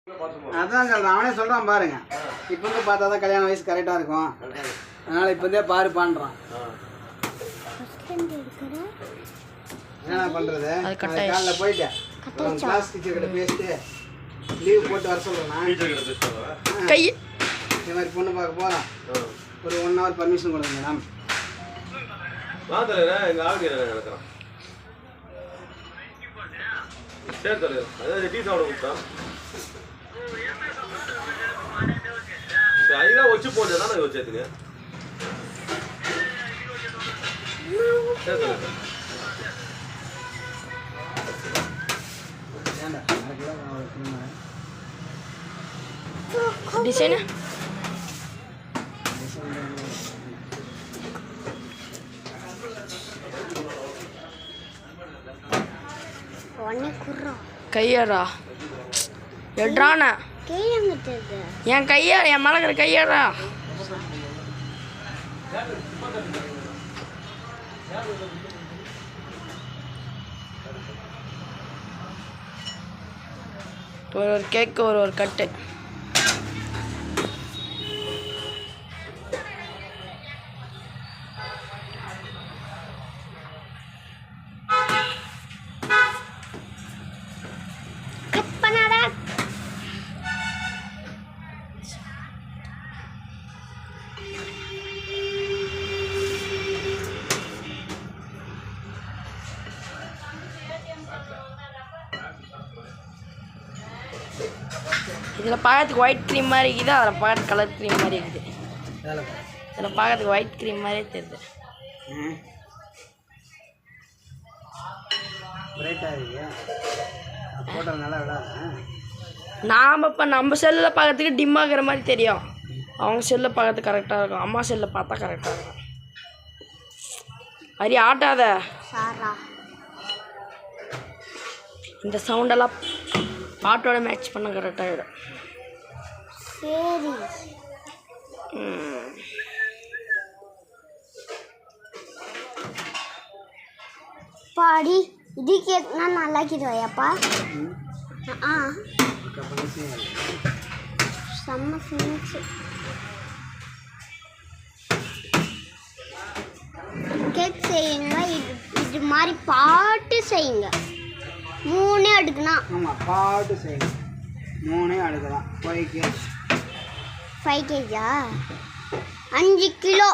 அதான் சொல்கிறேன், அவனே சொல்கிறான் பாருங்க. இப்போ வந்து பார்த்தா தான் கல்யாண வயசு கரெக்டாக இருக்கும், அதனால் இப்போதே பாருப்பான்றான். என்ன பண்ணுறது, காலையில் போயிட்டு கிளாஸ் டீச்சர்கிட்ட பேசிட்டு லீவ் போட்டு வர சொல்கிறேன். இந்த மாதிரி பொண்ணு பார்க்க போகிறோம், ஒரு 1 hour பர்மிஷன் கொடுங்க மேடம். எங்கள் ஆளுநர் நடக்கிறோம். சரி தலைவர், அதாவது டீ சாப்பிட கொடுத்தான். அதுதான் வச்சு போட்டு தானே வச்சேத்துங்க. சரி தலைவர். டிசைன் கையடா எட்ரான என் கையா, என் மலக்கிற கையடா. ஒரு கேக்கு ஒரு கட்டு. இதில் பார்க்கறதுக்கு ஒயிட் க்ரீம் மாதிரி இருக்குது, அதில் பார்க்கறதுக்கு கலர் க்ரீம் மாதிரி இருக்குது. இதில் பார்க்கறதுக்கு ஒயிட் க்ரீம் மாதிரியே தெரியுது. நாம் இப்போ நம்ம செல்லில் பார்க்கறதுக்கு டிம் ஆகிற மாதிரி தெரியும், அவங்க செல்லில் பார்க்கறதுக்கு கரெக்டாக இருக்கும். அம்மா செல்லில் பார்த்தா கரெக்டாக இருக்கும். அரி ஆட்டாத, இந்த சவுண்டெல்லாம் பாட்டோட மேட்ச் பண்ண கரெக்டாகிடும். பாடி இது கேட்னா நல்லா கிடுவாயாப்பா. செம்ம ஃபினிஷ். கேக் செய்யுங்க, இது மாதிரி பாட்டு செய்யுங்க. 3 அடுக்குனா ஆமாம், பாட்டு செய்யுங்க. 3 அடுக்கலாம். 5 kg 5 கிலோ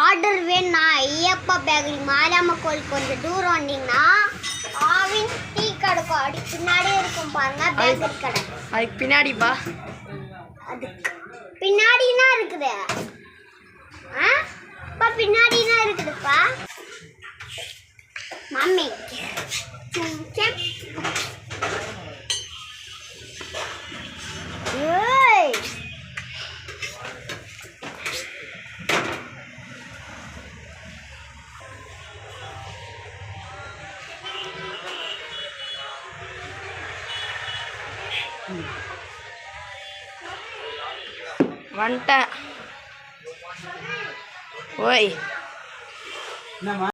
ஆர்டர் வேணும்னா ஐயப்பா பேக்கரி மாரியம்மா கோயில் கொஞ்சம் தூரம் வந்தீங்கன்னா ஆவின் டீ கடை அடி பின்னாடியே இருக்கும் பாருங்க, பேக்கரி கடை. அதுக்கு பின்னாடிப்பா, அது பின்னாடினா இருக்குது. பின்னாடினா இருக்குதுப்பா மம்மி. வந்துட்டேன். ஓய் என்னம்மா